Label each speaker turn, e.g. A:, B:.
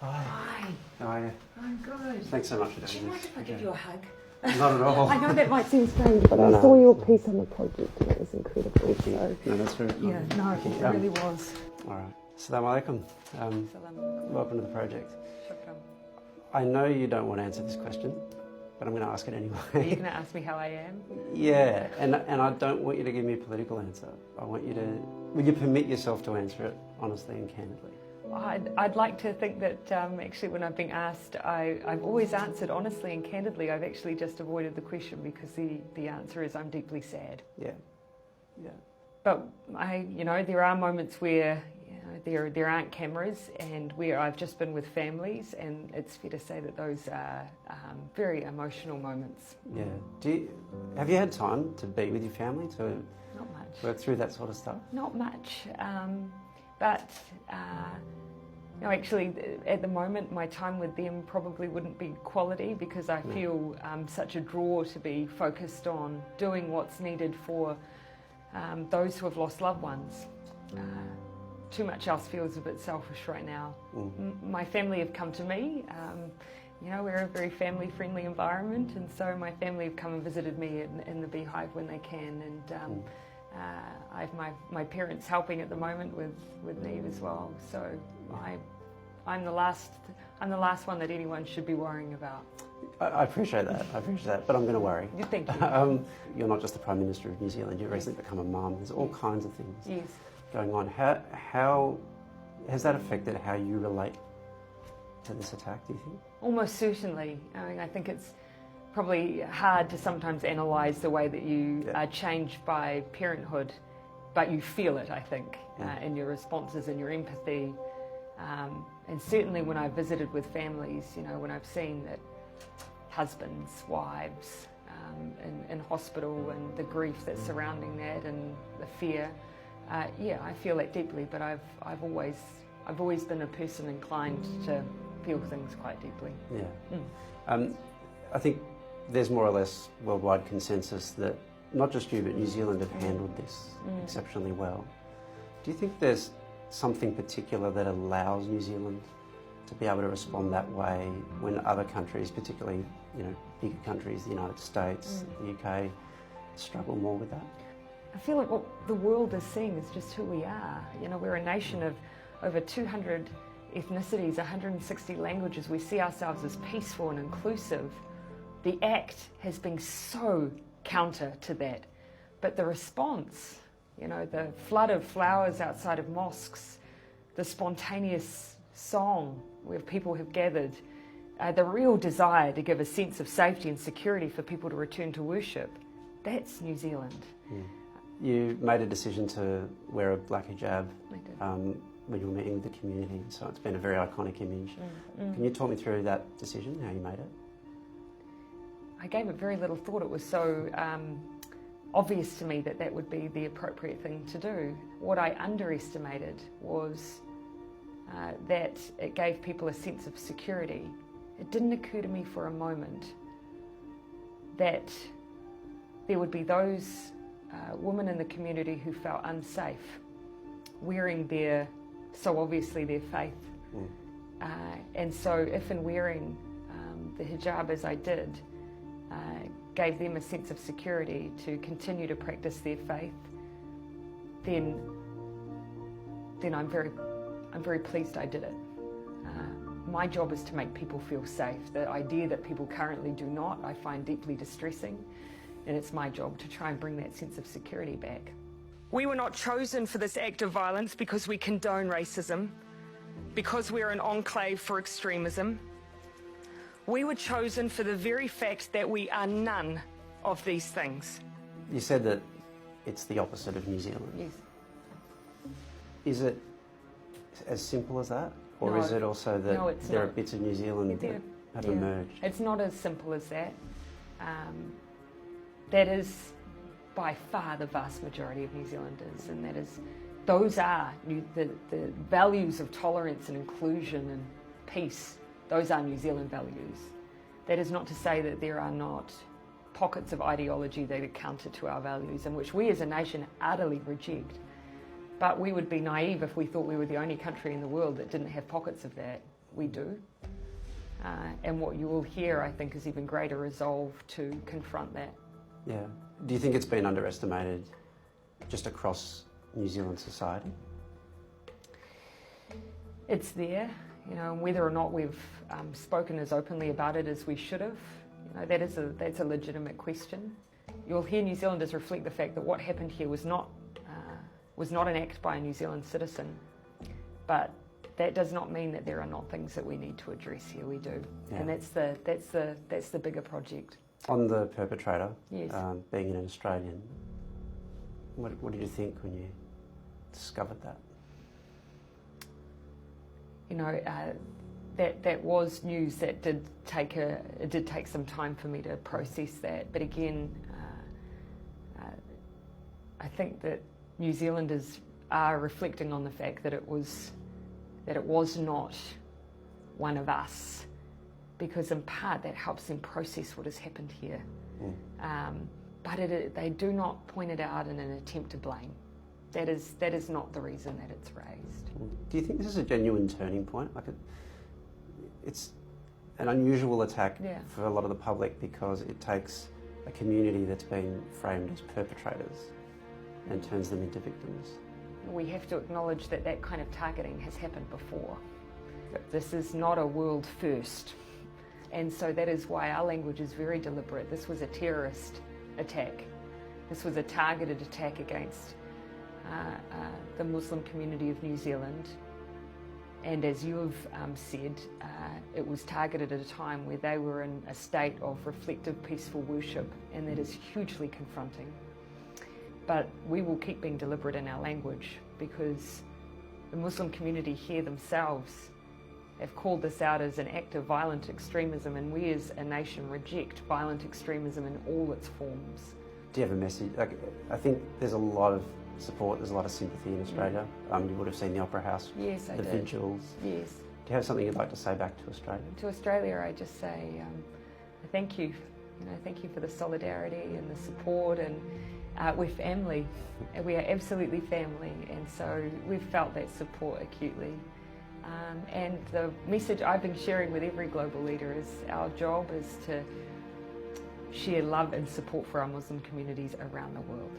A: Hi.
B: Hi.
A: How are you?
B: I'm good.
A: Thanks so much for
B: Do
A: doing
B: you
A: this.
B: mind if I give you a hug?
A: Not at all.
B: I know that might seem strange, but
A: No,
B: I
A: no.
B: saw your piece on the project and it was incredible.
A: Thank you.
B: So,
A: No, that's very
B: yeah,
A: kind.
B: no,
A: Thank
B: it
A: you.
B: really was.
A: All right. Assalamu alaikum.
B: Salam.
A: Welcome to the project.
B: Shukran.
A: I know you don't want to answer this question, but I'm going to ask it anyway.
B: Are you going to ask me how I am?
A: Yeah, and I don't want you to give me a political answer. I want you to... Will you permit yourself to answer it honestly and candidly?
B: I'd like to think that actually when I've been asked, I've always answered honestly and candidly. I've actually just avoided the question because the answer is I'm deeply sad.
A: Yeah. Yeah.
B: But there are moments where there aren't cameras and where I've just been with families, and it's fair to say that those are very emotional moments.
A: Yeah. Have you had time to be with your family, to
B: Not much.
A: work through that sort of stuff?
B: Not much. But actually, at the moment, my time with them probably wouldn't be quality because I feel such a draw to be focused on doing what's needed for those who have lost loved ones. Too much else feels a bit selfish right now. My family have come to me. We're a very family-friendly environment, and so my family have come and visited me in the beehive when they can, and I have my parents helping at the moment with Neve as well. So I'm the last one that anyone should be worrying about.
A: I appreciate that. But I'm going to worry.
B: Thank you.
A: You're not just the Prime Minister of New Zealand. You've recently become a mum. There's all kinds of things.
B: Yes.
A: Going on. How has that affected how you relate to this attack, do you think?
B: Almost certainly. I think it's probably hard to sometimes analyse the way that you are changed by parenthood, but you feel it, I think, in your responses and your empathy. And certainly when I've visited with families, when I've seen that husbands, wives, in hospital and the grief that's surrounding that and the fear, I feel that deeply. But I've always been a person inclined to feel things quite deeply.
A: Yeah. I think there's more or less worldwide consensus that not just you but New Zealand have handled this exceptionally well. Do you think there's something particular that allows New Zealand to be able to respond that way when other countries, particularly bigger countries, the United States, the UK, struggle more with that?
B: I feel like what the world is seeing is just who we are. We're a nation of over 200 ethnicities, 160 languages. We see ourselves as peaceful and inclusive. The act has been so counter to that. But the response, the flood of flowers outside of mosques, the spontaneous song where people have gathered, the real desire to give a sense of safety and security for people to return to worship, that's New Zealand.
A: You made a decision to wear a black hijab when you were meeting with the community, so it's been a very iconic image. Can you talk me through that decision, how you made it?
B: I gave it very little thought. It was so obvious to me that would be the appropriate thing to do. What I underestimated was that it gave people a sense of security. It didn't occur to me for a moment that there would be those women in the community who felt unsafe wearing so obviously their faith. And so if in wearing the hijab as I did, gave them a sense of security to continue to practice their faith, then I'm very pleased I did it. My job is to make people feel safe. The idea that people currently do not, I find deeply distressing, and it's my job to try and bring that sense of security back. We were not chosen for this act of violence because we condone racism, because we're an enclave for extremism. We were chosen for the very fact that we are none of these things.
A: You said that it's the opposite of New Zealand.
B: Yes.
A: Is it as simple as that? Or
B: No.
A: is it also that
B: No, it's
A: there are
B: not.
A: bits of New Zealand that have emerged?
B: It's not as simple as that. That is by far the vast majority of New Zealanders, and those are the values of tolerance and inclusion and peace. Those are New Zealand values. That is not to say that there are not pockets of ideology that are counter to our values and which we as a nation utterly reject. But we would be naive if we thought we were the only country in the world that didn't have pockets of that. we do. And what you will hear, I think, is even greater resolve to confront that.
A: Yeah. Do you think it's been underestimated just across New Zealand society?
B: It's there, and whether or not we've spoken as openly about it as we should have, that's a legitimate question. You'll hear New Zealanders reflect the fact that what happened here was not an act by a New Zealand citizen, but that does not mean that there are not things that we need to address here. We do,
A: yeah.
B: And that's the bigger project.
A: On the perpetrator,
B: yes.
A: Being an Australian, what did you think when you discovered that?
B: That was news that did take some time for me to process that. But again, I think that New Zealanders are reflecting on the fact that it was not one of us, because in part that helps them process what has happened here. But they do not point it out in an attempt to blame. That is not the reason that it's raised.
A: Do you think this is a genuine turning point? It's an unusual attack for a lot of the public, because it takes a community that's been framed as perpetrators and turns them into victims.
B: We have to acknowledge that that kind of targeting has happened before. This is not a world first. And so that is why our language is very deliberate. This was a terrorist attack. This was a targeted attack against the Muslim community of New Zealand. And as you have said, it was targeted at a time where they were in a state of reflective, peaceful worship, and that is hugely confronting. But we will keep being deliberate in our language, because the Muslim community here themselves have called this out as an act of violent extremism, and we as a nation reject violent extremism in all its forms.
A: Do you have a message? I think there's a lot of support, there's a lot of sympathy in Australia. You would have seen the Opera House,
B: yes, I
A: the
B: did.
A: vigils.
B: Yes.
A: Do you have something you'd like to say back to Australia?
B: To Australia, I just say thank you. Thank you for the solidarity and the support, and we're family. We are absolutely family, and so we've felt that support acutely. And the message I've been sharing with every global leader is our job is to share love and support for our Muslim communities around the world.